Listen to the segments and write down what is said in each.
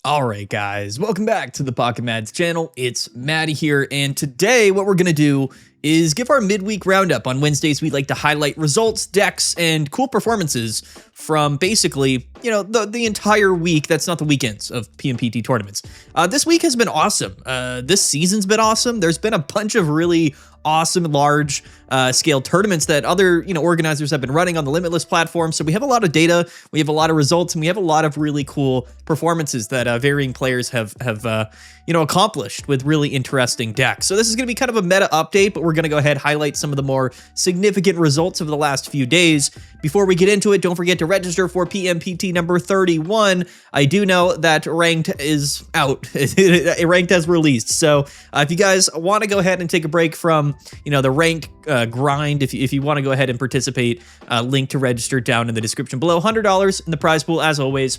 All right, guys, welcome back to the Pocket Mads channel. It's Maddie here, and today what we're going to do is give our midweek roundup. On Wednesdays, we like to highlight results, decks, and cool performances from basically, the entire week. That's not the weekends of PMPT tournaments. This week has been awesome. This season's been awesome. There's been a bunch of really awesome large scale tournaments that other organizers have been running on the Limitless platform. So we have a lot of data, we have a lot of results, and we have a lot of really cool performances that varying players have accomplished with really interesting decks. So this is going to be kind of a meta update, but we're going to go ahead and highlight some of the more significant results of the last few days. Before we get into it, don't forget to register for PMPT number 31. I do know that Ranked is out. Ranked has released. So if you guys want to go ahead and take a break from the Ranked grind, if you want to go ahead and participate, link to register down in the description below. $100 in the prize pool as always.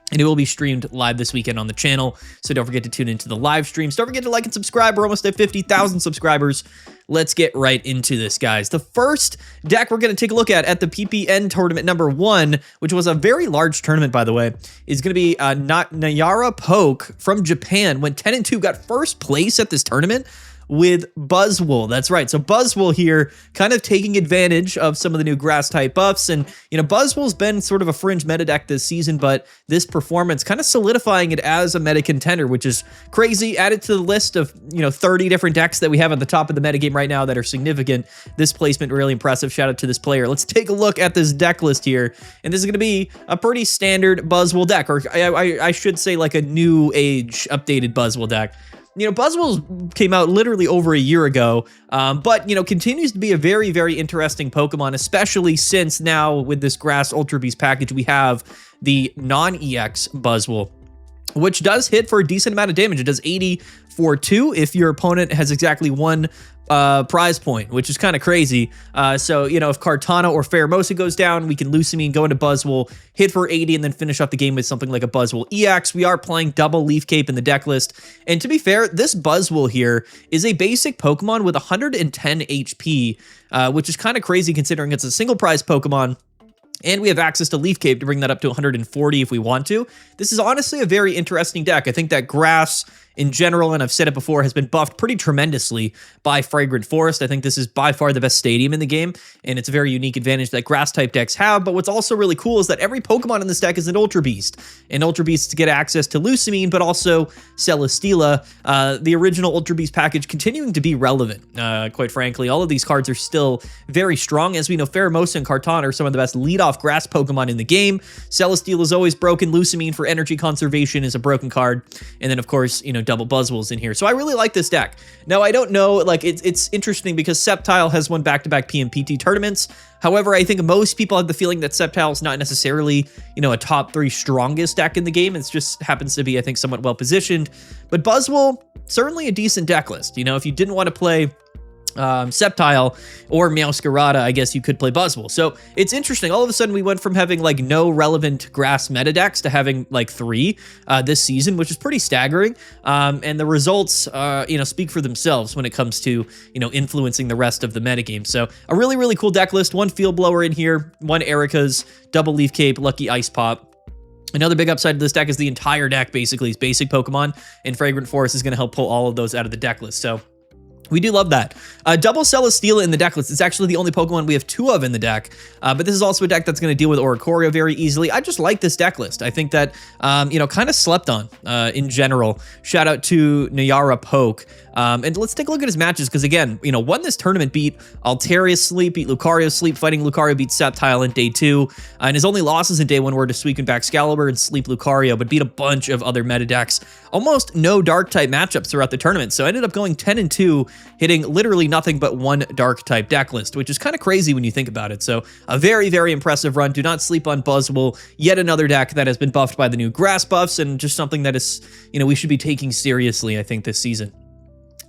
And it will be streamed live this weekend on the channel, so don't forget to tune into the live streams. Don't forget to like and subscribe. We're almost at 50,000 subscribers. Let's get right into this, guys. The first deck we're going to take a look at the PPN tournament number 1, which was a very large tournament, by the way, is going to be Nayara Poke from Japan. Went 10-2, got first place at this tournament with Buzzwole. That's right. So Buzzwole here kind of taking advantage of some of the new grass type buffs. And, Buzzwole's been sort of a fringe meta deck this season, but this performance kind of solidifying it as a meta contender, which is crazy. Added to the list of, 30 different decks that we have at the top of the metagame right now that are significant. This placement really impressive. Shout out to this player. Let's take a look at this deck list here. And this is going to be a pretty standard Buzzwole deck, or I should say like a new age updated Buzzwole deck. Buzzwole came out literally over a year ago, but, continues to be a very, very interesting Pokemon, especially since now with this Grass Ultra Beast package, we have the non-EX Buzzwole, which does hit for a decent amount of damage. It does 80 for 2 if your opponent has exactly 1 prize point, which is kind of crazy. So, if Kartana or Pheromosa goes down, we can Lucamine, go into Buzzwole, hit for 80, and then finish off the game with something like a Buzzwole EX. We are playing double Leaf Cape in the deck list. And to be fair, this Buzzwole here is a basic Pokemon with 110 HP, which is kind of crazy considering it's a single prize Pokemon. And we have access to Leaf Cape to bring that up to 140 if we want to. This is honestly a very interesting deck. I think that grass in general, and I've said it before, has been buffed pretty tremendously by Fragrant Forest. I think this is by far the best stadium in the game, and it's a very unique advantage that grass-type decks have. But what's also really cool is that every Pokemon in this deck is an Ultra Beast. And Ultra Beasts get access to Lucamine, but also Celesteela. The original Ultra Beast package continuing to be relevant, quite frankly. All of these cards are still very strong. As we know, Pheromosa and Kartana are some of the best lead-off grass Pokemon in the game. Celesteela is always broken. Lucamine for energy conservation is a broken card. And then, of course, double Buzzwoles in here. So I really like this deck. Now, I don't know, it's interesting because Sceptile has won back-to-back PMPT tournaments. However, I think most people have the feeling that Sceptile is not necessarily, a top 3 strongest deck in the game. It just happens to be, I think, somewhat well-positioned. But Buzzwole, certainly a decent deck list. If you didn't want to play Sceptile or Meowscarada, I guess you could play Buzzwole. So it's interesting. All of a sudden, we went from having no relevant grass meta decks to having 3 this season, which is pretty staggering. And the results, speak for themselves when it comes to, influencing the rest of the metagame. So a really, really cool deck list. 1 Field Blower in here, 1 Erica's, double Leaf Cape, Lucky Ice Pop. Another big upside to this deck is the entire deck basically is basic Pokemon, and Fragrant Forest is going to help pull all of those out of the deck list. So we do love that. Double Celesteela in the deck list. It's actually the only Pokemon we have 2 of in the deck, but this is also a deck that's going to deal with Oricorio very easily. I just like this deck list. I think that, kind of slept on in general. Shout out to Nayara Poke. And let's take a look at his matches, because again, won this tournament, beat Altaria Sleep, beat Lucario Sleep, fighting Lucario, beat Sceptile in day 2, and his only losses in day 1 were to Suicune Excalibur and Sleep Lucario, but beat a bunch of other meta decks. Almost no Dark-type matchups throughout the tournament, so I ended up going 10-2, hitting literally nothing but 1 Dark-type deck list, which is kind of crazy when you think about it. So a very, very impressive run. Do not sleep on Buzzwole, yet another deck that has been buffed by the new grass buffs, and just something that is, we should be taking seriously, I think, this season.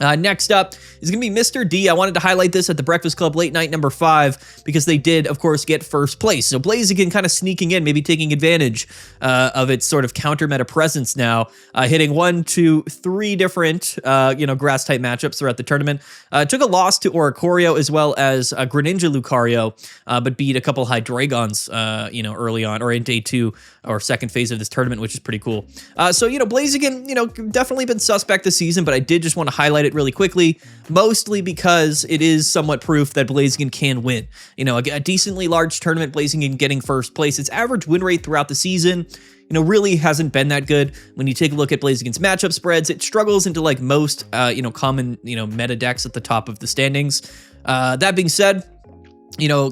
Next up is going to be Mr. D. I wanted to highlight this at the Breakfast Club late night number 5 because they did, of course, get first place. So Blaziken kind of sneaking in, maybe taking advantage of its sort of counter meta presence now, hitting 1, 2, 3 different, grass type matchups throughout the tournament. Took a loss to Oricorio as well as Greninja Lucario, but beat a couple Hydreigons, early on or in day 2 or second phase of this tournament, which is pretty cool. Blaziken, definitely been suspect this season, but I did just want to highlight it really quickly, mostly because it is somewhat proof that Blaziken can win. A decently large tournament, Blaziken getting first place. Its average win rate throughout the season, really hasn't been that good. When you take a look at Blaziken's matchup spreads, it struggles into like most, common, meta decks at the top of the standings. That being said,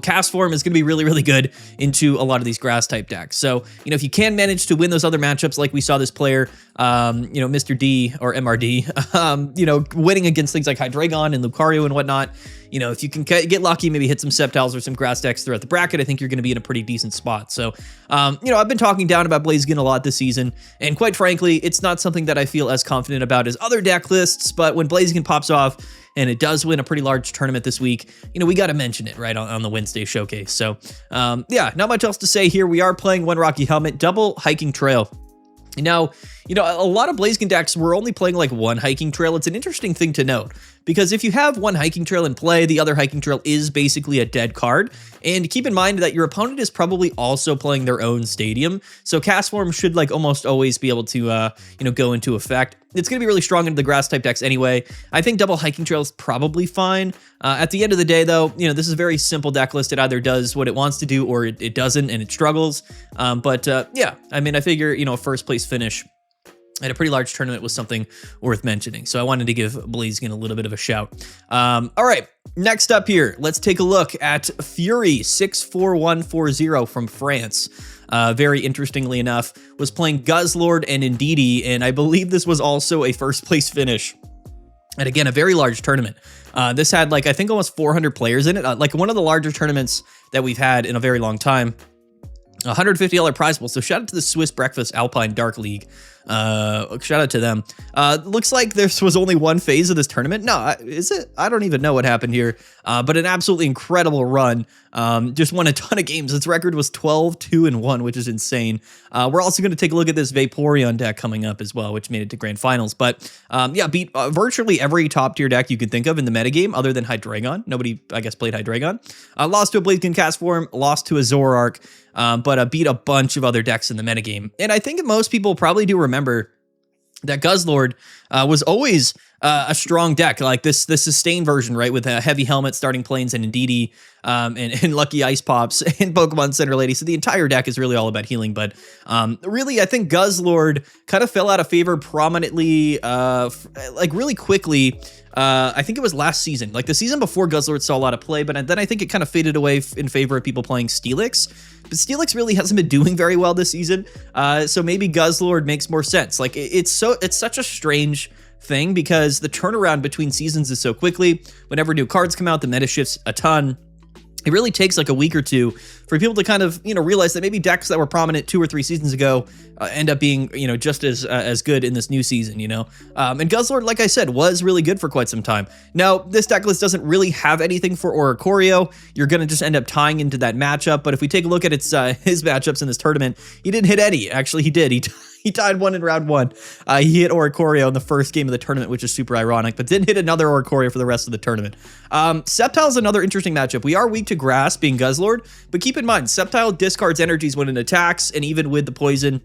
cast form is going to be really, really good into a lot of these grass type decks. So, if you can manage to win those other matchups, like we saw this player, Mr. D or MRD, winning against things like Hydreigon and Lucario and whatnot, if you can get lucky, maybe hit some Sceptiles or some grass decks throughout the bracket, I think you're going to be in a pretty decent spot. So, I've been talking down about Blaziken a lot this season, and quite frankly, it's not something that I feel as confident about as other deck lists, but when Blaziken pops off, and it does win a pretty large tournament this week, we got to mention it, right, on the Wednesday showcase. So, not much else to say here. We are playing one Rocky Helmet, double Hiking Trail. Now, a lot of Blaziken decks, we're only playing like one Hiking Trail. It's an interesting thing to note, because if you have one Hiking Trail in play, the other Hiking Trail is basically a dead card. And keep in mind that your opponent is probably also playing their own stadium. So cast form should like almost always be able to, go into effect. It's going to be really strong into the grass type decks anyway. I think double Hiking Trail is probably fine. At the end of the day, though, this is a very simple deck list. It either does what it wants to do or it doesn't, and it struggles. I figure, a first place finish at a pretty large tournament was something worth mentioning. So I wanted to give Blaziken a little bit of a shout. All right, next up here, let's take a look at Fury 64140 from France. Very interestingly enough, was playing Guzzlord and Indeedee, and I believe this was also a first place finish. And again, a very large tournament. This had I think almost 400 players in it, one of the larger tournaments that we've had in a very long time. $150 prize pool. So shout out to the Swiss Breakfast Alpine Dark League. Shout out to them. Looks like this was only one phase of this tournament. No, is it? I don't even know what happened here. But an absolutely incredible run. Just won a ton of games. Its record was 12-2-1, which is insane. We're also going to take a look at this Vaporeon deck coming up as well, which made it to grand finals. But beat virtually every top tier deck you could think of in the metagame other than Hydreigon. Nobody, I guess, played Hydreigon. Lost to a Blaziken cast form, lost to a Zoroark, but beat a bunch of other decks in the metagame. And I think most people probably do remember that Guzzlord was always a strong deck, like this sustained version, right, with a heavy helmet, starting planes, and Indeedee, and Lucky Ice Pops, and Pokemon Center Lady. So the entire deck is really all about healing. But really, I think Guzzlord kind of fell out of favor prominently, really quickly. I think it was last season. The season before, Guzzlord saw a lot of play, but then I think it kind of faded away in favor of people playing Steelix. But Steelix really hasn't been doing very well this season, so maybe Guzzlord makes more sense. It's such a strange thing because the turnaround between seasons is so quickly. Whenever new cards come out, the meta shifts a ton. It really takes a week or two for people to kind of, realize that maybe decks that were prominent 2 or 3 seasons ago end up being, just as good in this new season, And Guzzlord, like I said, was really good for quite some time. Now, this deck list doesn't really have anything for Oricorio. You're going to just end up tying into that matchup. But if we take a look at his matchups in this tournament, he didn't hit any. Actually, he did. He tied one in round 1. He hit Oricorio in the first game of the tournament, which is super ironic, but didn't hit another Oricorio for the rest of the tournament. Sceptile is another interesting matchup. We are weak to grass, being Guzzlord, but keep in mind, Sceptile discards energies when it attacks, and even with the poison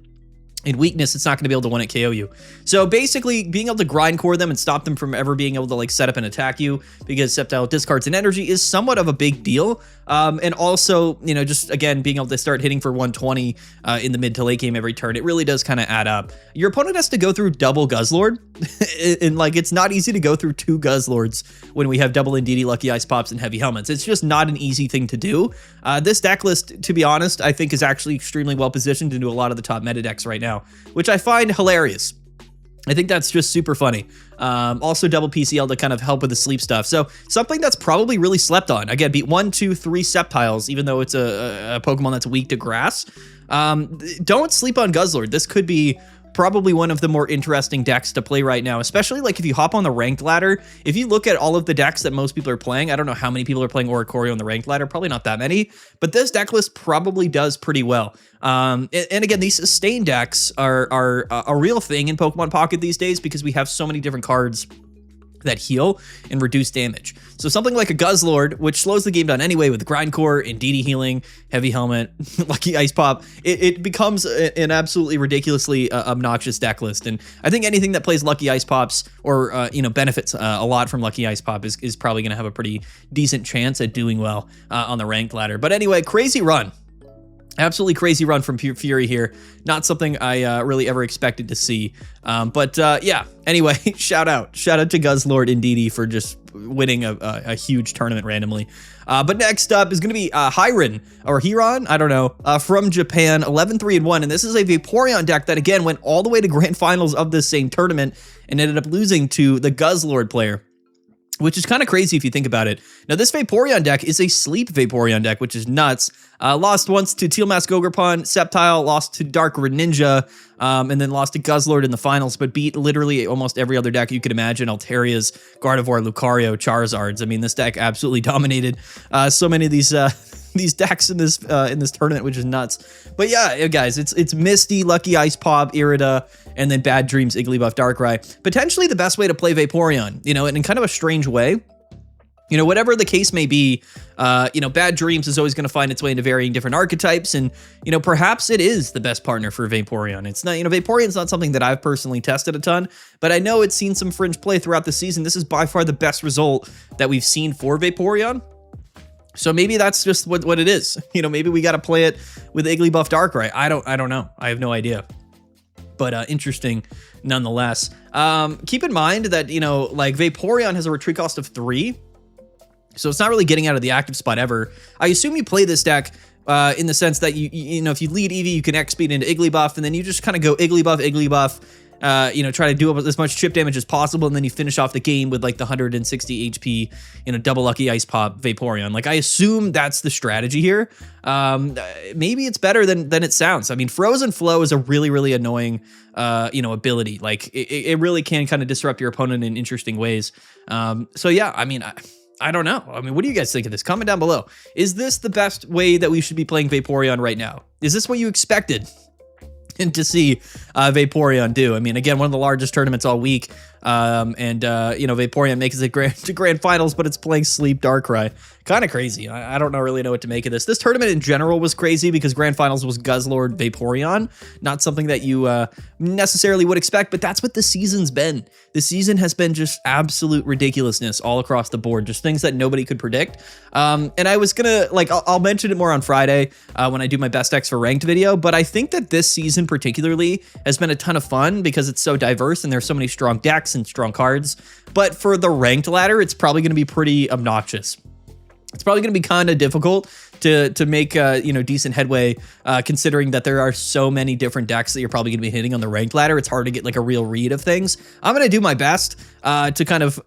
in weakness, it's not going to be able to one-hit KO you. So basically, being able to grindcore them and stop them from ever being able to set up and attack you, because Sceptile discards an energy, is somewhat of a big deal. And also, just again, being able to start hitting for 120 in the mid to late game every turn, it really does kind of add up. Your opponent has to go through double Guzzlord, and it's not easy to go through 2 Guzzlords when we have double Indeedee, Lucky Ice Pops, and Heavy Helmets. It's just not an easy thing to do. This deck list, to be honest, I think is actually extremely well positioned into a lot of the top meta decks right now, which I find hilarious. I think that's just super funny. Also double PCL to kind of help with the sleep stuff. So something that's probably really slept on. Again, beat 1, 2, 3 Sceptiles, even though it's a Pokemon that's weak to grass. Don't sleep on Guzzlord. This could be probably one of the more interesting decks to play right now, especially like if you hop on the ranked ladder. If you look at all of the decks that most people are playing, I don't know how many people are playing Oricorio on the ranked ladder, probably not that many, but this deck list probably does pretty well. And again, these sustain decks are a real thing in Pokemon Pocket these days because we have so many different cards that heal and reduce damage. So something like a Guzzlord, which slows the game down anyway with Grindcore, Indeedee healing, Heavy Helmet, Lucky Ice Pop, it becomes an absolutely ridiculously obnoxious deck list. And I think anything that plays Lucky Ice Pops or benefits a lot from Lucky Ice Pop is probably going to have a pretty decent chance at doing well on the ranked ladder. But anyway, crazy run. Absolutely crazy run from Pure Fury here. Not something I really ever expected to see. Yeah, anyway, shout out to Guzzlord Indeedee for just winning a huge tournament randomly. But next up is going to be Hiron, or Hiron, I don't know, from Japan, 11-3-1. And this is a Vaporeon deck that, again, went all the way to grand finals of this same tournament and ended up losing to the Guzzlord player, which is kind of crazy if you think about it. Now, this Vaporeon deck is a sleep Vaporeon deck, which is nuts. Lost once to Teal Mask Ogrepon, Sceptile, lost to Dark Greninja, and then lost to Guzzlord in the finals, but beat literally almost every other deck you could imagine. Altarias, Gardevoir, Lucario, Charizards. I mean, this deck absolutely dominated so many of these decks in this tournament, which is nuts. But yeah, guys, it's Misty, Lucky Ice Pop, Irida, and then Bad Dreams, Igglybuff, Darkrai. Potentially the best way to play Vaporeon, and in kind of a strange way. Whatever the case may be, Bad Dreams is always going to find its way into varying different archetypes, and, perhaps it is the best partner for Vaporeon. It's not, Vaporeon's not something that I've personally tested a ton, but I know it's seen some fringe play throughout the season. This is by far the best result that we've seen for Vaporeon. So maybe that's just what it is. Maybe we got to play it with Igglybuff Darkrai. I don't know. I have no idea. But interesting nonetheless. Keep in mind that, Vaporeon has a retreat cost of 3. So it's not really getting out of the active spot ever. I assume you play this deck in the sense that if you lead Eevee, you can X-Speed into Igglybuff, and then you just kind of go Igglybuff, try to do as much chip damage as possible, and then you finish off the game with like the 160 HP, double Lucky Ice Pop Vaporeon. Like, I assume that's the strategy here. Maybe it's better than it sounds. I mean, Frozen Flow is a really, really annoying, ability. Like, it really can kind of disrupt your opponent in interesting ways. So yeah, I mean, I don't know. I mean, what do you guys think of this? Comment down below. Is this the best way that we should be playing Vaporeon right now? Is this what you expected to see Vaporeon do? I mean, again, one of the largest tournaments all week. Vaporeon makes it to grand finals, but it's playing Sleep Darkrai. Kind of crazy. I don't really know what to make of this. This tournament in general was crazy because grand finals was Guzzlord Vaporeon. Not something that you necessarily would expect, but that's what the season's been. The season has been just absolute ridiculousness all across the board. Just things that nobody could predict. And I was gonna, I'll mention it more on Friday when I do my best decks for ranked video, but I think that this season particularly has been a ton of fun because it's so diverse and there's so many strong decks and strong cards. But for the ranked ladder, it's probably going to be pretty obnoxious. It's probably going to be kind of difficult to make decent headway, considering that there are so many different decks that you're probably going to be hitting on the ranked ladder. It's hard to get like a real read of things. I'm going to do my best to kind of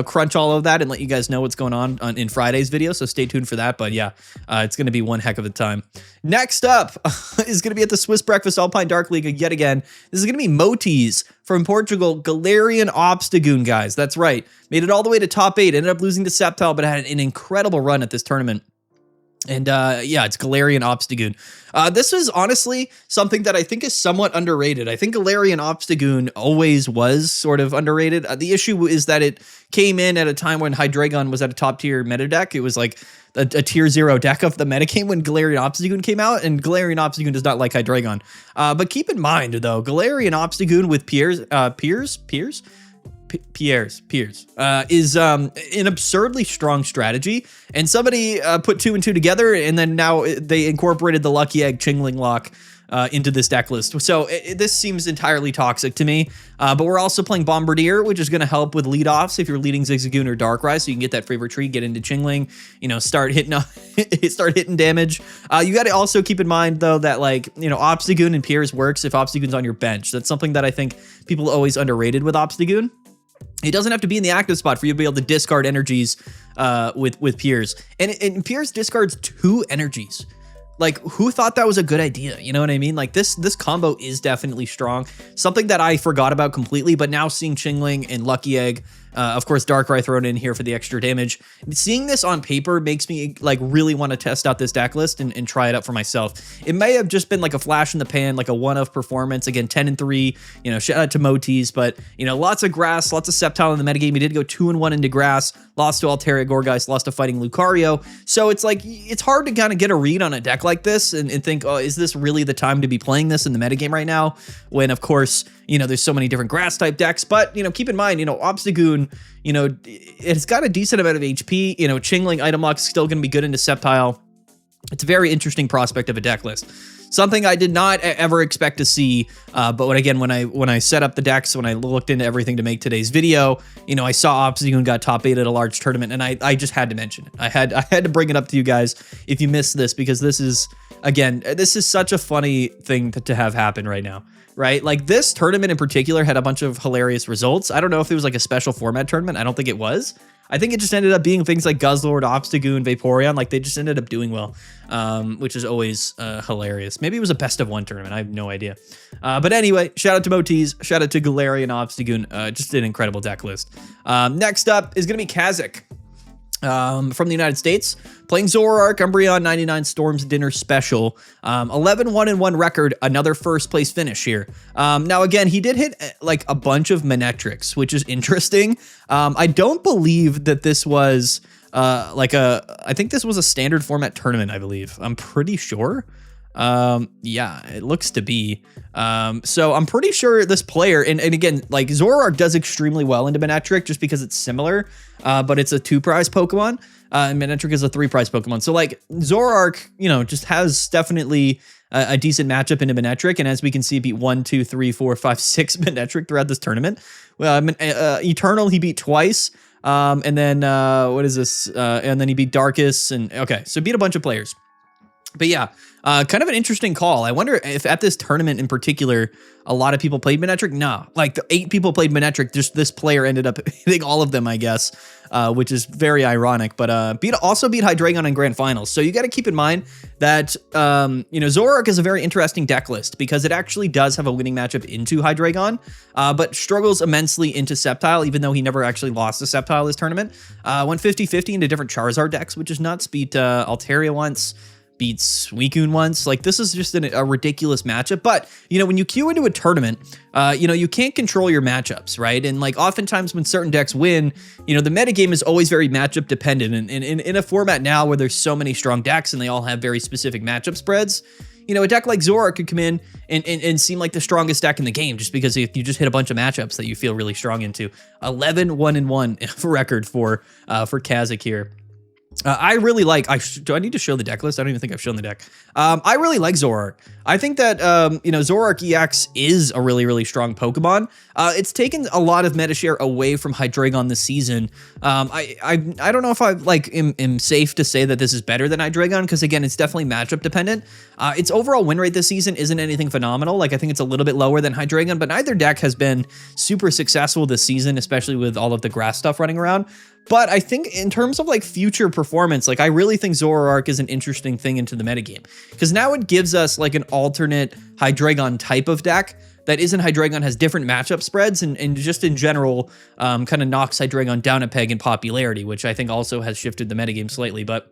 crunch all of that and let you guys know what's going on in Friday's video. So stay tuned for that. But yeah, it's going to be one heck of a time. Next up is going to be at the Swiss Breakfast Alpine Dark League yet again. This is going to be Motis from Portugal, Galarian Obstagoon, guys. That's right. Made it all the way to top 8. Ended up losing to Sceptile, but had an incredible run at this tournament. And yeah, it's Galarian Obstagoon. This is honestly something that I think is somewhat underrated. I think Galarian Obstagoon always was sort of underrated. The issue is that it came in at a time when Hydreigon was at a top tier meta deck. It was like a tier 0 deck of the metagame when Galarian Obstagoon came out, and Galarian Obstagoon does not like Hydreigon. But keep in mind, though, Galarian Obstagoon with Pierce is an absurdly strong strategy, and somebody put 2 and 2 together, and then now they incorporated the Lucky Egg Chingling Lock into this deck list. So this seems entirely toxic to me, but we're also playing Bombardier, which is going to help with leadoffs if you're leading Zigzagoon or Darkrai, so you can get that favorite tree, get into Chingling, start hitting damage. You got to also keep in mind, though, that Obstagoon and Piers works if Obstagoon's on your bench. That's something that I think people always underrated with Obstagoon. It doesn't have to be in the active spot for you to be able to discard energies with Piers. And Piers discards 2 energies. like, who thought that was a good idea? You know what I mean? Like, this combo is definitely strong. Something that I forgot about completely, but now seeing Chingling and Lucky Egg, of course, Darkrai thrown in here for the extra damage. Seeing this on paper makes me like really want to test out this deck list and try it out for myself. It may have just been like a flash in the pan, like a one-of performance. Again, 10-3, you know, shout out to Motis, but, you know, lots of grass, lots of Sceptile in the metagame. He did go 2-1 into grass, lost to Altaria Gourgeist, lost to Fighting Lucario. So it's like, it's hard to kind of get a read on a deck like this and think, oh, is this really the time to be playing this in the metagame right now? When, of course, you know, there's so many different grass type decks, but, you know, keep in mind, you know, Obstagoon, you know, it's got a decent amount of HP, you know, Chingling item lock is still going to be good into Sceptile. It's a very interesting prospect of a deck list. Something I did not ever expect to see, but again, when I set up the decks, when I looked into everything to make today's video, you know, I saw Obstagoon got top 8 at a large tournament, and I just had to mention it. I had to bring it up to you guys if you missed this, because this is, again, this is such a funny thing to have happen right now, right? Like, this tournament in particular had a bunch of hilarious results. I don't know if it was like a special format tournament. I don't think it was. I think it just ended up being things like Guzzlord, Obstagoon, Vaporeon. Like, they just ended up doing well, which is always hilarious. Maybe it was a best of one tournament. I have no idea. But anyway, shout out to Motis, shout out to Galarian, Obstagoon. Just an incredible deck list. Next up is going to be Kazik. From the United States, playing Zoroark, Umbreon 99 Storms Dinner Special, 11-1-1 record, another first place finish here. Now again, he did hit like a bunch of Manectrics, which is interesting. I don't believe that this was I think this was a standard format tournament, I believe. I'm pretty sure. Yeah, it looks to be. So I'm pretty sure this player, and again, like, Zoroark does extremely well into Manectric just because it's similar, but it's a 2-prize Pokemon, and Manectric is a 3-prize Pokemon. So like, Zoroark, you know, just has definitely a decent matchup into Manectric, and as we can see, beat 1, 2, 3, 4, 5, 6 Manectric throughout this tournament. Eternal, he beat twice. And then, what is this? And then he beat Darkus, and okay, so beat a bunch of players. But yeah, kind of an interesting call. I wonder if at this tournament in particular, a lot of people played Manectric. No, like the 8 people played Manectric. Just this player ended up hitting all of them, I guess, which is very ironic. But also beat Hydreigon in grand finals. So you got to keep in mind that you know, Zoroark is a very interesting deck list because it actually does have a winning matchup into Hydreigon, but struggles immensely into Sceptile, even though he never actually lost to Sceptile this tournament. Went 50-50 into different Charizard decks, which is nuts. Beat Altaria once. Beats Suicune once. Like, this is just a ridiculous matchup. But, you know, when you queue into a tournament, you know, you can't control your matchups, right? And like, oftentimes when certain decks win, you know, the metagame is always very matchup dependent. And in a format now where there's so many strong decks and they all have very specific matchup spreads, you know, a deck like Zoroark could come in and seem like the strongest deck in the game just because you just hit a bunch of matchups that you feel really strong into. 11-1-1 record for Kazik here. I really like, do I need to show the deck list? I don't even think I've shown the deck. I really like Zoroark. I think that, you know, Zoroark EX is a really, really strong Pokemon. It's taken a lot of meta share away from Hydreigon this season. I don't know if I am safe to say that this is better than Hydreigon, because again, it's definitely matchup dependent. Its overall win rate this season isn't anything phenomenal. Like, I think it's a little bit lower than Hydreigon, but neither deck has been super successful this season, especially with all of the grass stuff running around. But I think in terms of like future performance, like, I really think Zoroark is an interesting thing into the metagame, because now it gives us like an alternate Hydreigon type of deck that isn't Hydreigon, has different matchup spreads, and just in general kind of knocks Hydreigon down a peg in popularity, which I think also has shifted the metagame slightly. But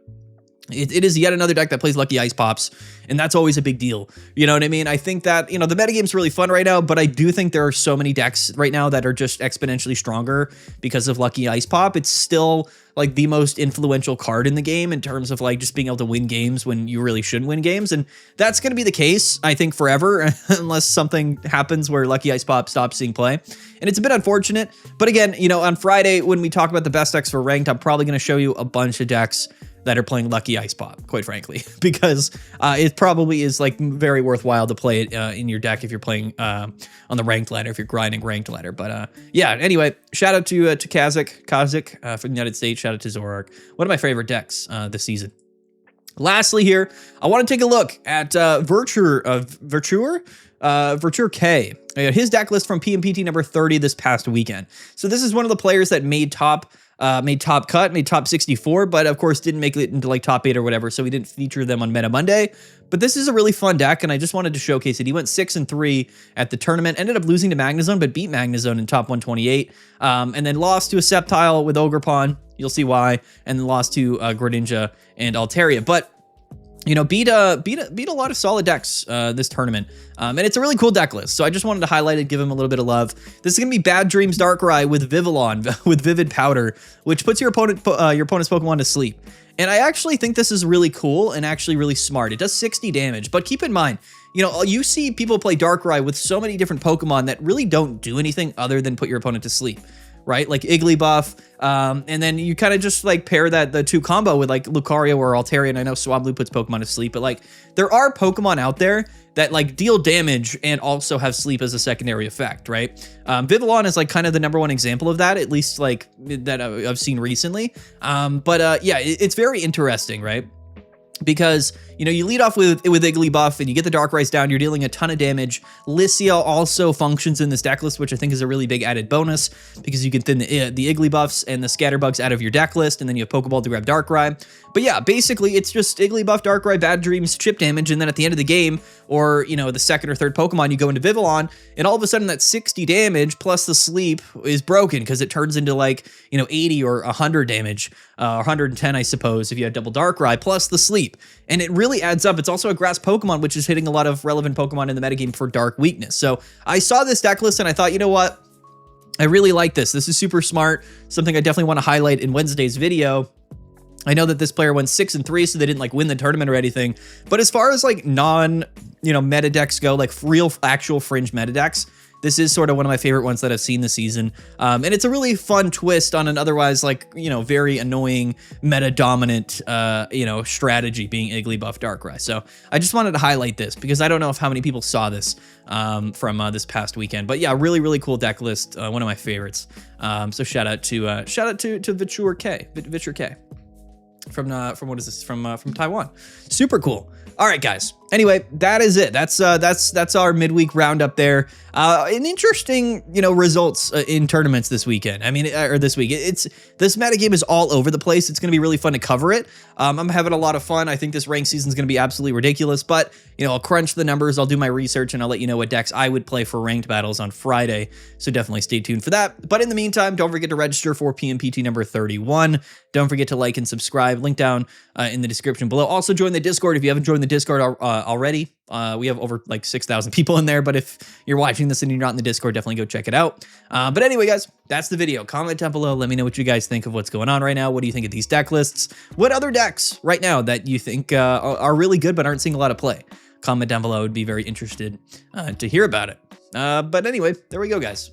it is yet another deck that plays Lucky Ice Pops, and that's always a big deal. You know what I mean? I think that, you know, the metagame's really fun right now, but I do think there are so many decks right now that are just exponentially stronger because of Lucky Ice Pop. It's still like the most influential card in the game in terms of like just being able to win games when you really shouldn't win games. And that's going to be the case, I think, forever, unless something happens where Lucky Ice Pop stops seeing play. And it's a bit unfortunate. But again, you know, on Friday, when we talk about the best decks for ranked, I'm probably going to show you a bunch of decks that are playing Lucky Ice Pop, quite frankly, because it probably is like very worthwhile to play it in your deck if you're playing on the ranked ladder, if you're grinding ranked ladder. But yeah, anyway, shout out to Kazik from the United States. Shout out to Zoroark. One of my favorite decks this season. Lastly here, I want to take a look at Virtuer K. His deck list from PMPT number 30 this past weekend. So this is one of the players that made top made top cut, made top 64, but of course didn't make it into like top 8 or whatever, so we didn't feature them on Meta Monday. But this is a really fun deck, and I just wanted to showcase it. He went 6-3 at the tournament, ended up losing to Magnezone, but beat Magnezone in top 128, and then lost to a Sceptile with Ogerpon. You'll see why, and then lost to Greninja and Altaria. But you know, beat a lot of solid decks this tournament, and it's a really cool deck list. So I just wanted to highlight it, give him a little bit of love. This is gonna be Bad Dreams Darkrai with Vivillon with Vivid Powder, which puts your opponent's Pokemon to sleep. And I actually think this is really cool and actually really smart. It does 60 damage, but keep in mind, you know, you see people play Darkrai with so many different Pokemon that really don't do anything other than put your opponent to sleep. Right, like Igglybuff, and then you kind of just like pair the two combo with like Lucario or Altaria. And I know Swablu puts Pokemon to sleep, but like there are Pokemon out there that like deal damage and also have sleep as a secondary effect, right? Vivillon is like kind of the #1 example of that, at least like that I've seen recently. Yeah, it's very interesting, right? Because, you know, you lead off with Igglybuff and you get the Darkrai's down, you're dealing a ton of damage. Lycia also functions in this deck list, which I think is a really big added bonus because you can thin the Igglybuffs and the Scatterbugs out of your deck list, and then you have Pokeball to grab Darkrai. But yeah, basically it's just Igglybuff, Darkrai, Bad Dreams, chip damage, and then at the end of the game, or, you know, the second or third Pokemon, you go into Vivillon, and all of a sudden that 60 damage plus the sleep is broken because it turns into like, you know, 80 or 100 damage, or 110, I suppose, if you had double Darkrai plus the sleep. And it really adds up. It's also a grass Pokemon, which is hitting a lot of relevant Pokemon in the metagame for Dark Weakness. So I saw this deck list and I thought, you know what? I really like this. This is super smart. Something I definitely want to highlight in Wednesday's video. I know that this player went 6-3, so they didn't like win the tournament or anything. But as far as like meta decks go, like real actual fringe meta decks, this is sort of one of my favorite ones that I've seen this season. And it's a really fun twist on an otherwise like, you know, very annoying meta dominant, strategy being Igglybuff Darkrai. So I just wanted to highlight this because I don't know how many people saw this from this past weekend, but yeah, really, really cool deck list. One of my favorites. So shout out to Viture K from what is this? From Taiwan. Super cool. All right, guys. Anyway, that is it. That's our midweek roundup there. An interesting, results in tournaments this weekend. I mean, or this week. This metagame is all over the place. It's going to be really fun to cover it. I'm having a lot of fun. I think this ranked season is going to be absolutely ridiculous, but I'll crunch the numbers. I'll do my research and I'll let you know what decks I would play for ranked battles on Friday. So definitely stay tuned for that. But in the meantime, don't forget to register for PMPT number 31. Don't forget to like and subscribe. Link down in the description below. Also join the Discord if you haven't joined the Discord already. We have over like 6,000 people in there, but if you're watching this and you're not in the Discord, definitely go check it out. But anyway, guys, that's the video. Comment down below. Let me know what you guys think of what's going on right now. What do you think of these deck lists? What other decks right now that you think are really good but aren't seeing a lot of play? Comment down below. I would be very interested to hear about it. But anyway, there we go, guys.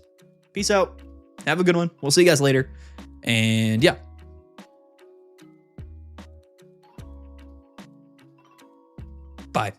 Peace out. Have a good one. We'll see you guys later. And yeah. Bye.